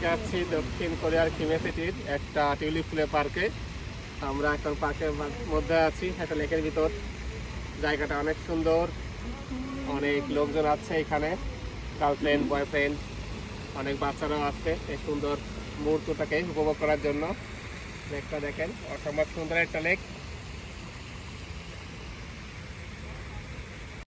আজকে আছি দক্ষিণ কোরিয়ার কিমে সিটির একটা টিউলিপ ফুলের পার্কে। আমরা এখন পার্কের মধ্যে আছি, একটা লেকের ভিতর। জায়গাটা অনেক সুন্দর, অনেক লোকজন আছে এখানে, গার্লফ্রেন্ড বয়ফ্রেন্ড, অনেক বাচ্চারাও আছে এই সুন্দর মুহূর্তটাকে উপভোগ করার জন্য। লেকটা দেখেন, অসম্ভব সুন্দর একটা লেক।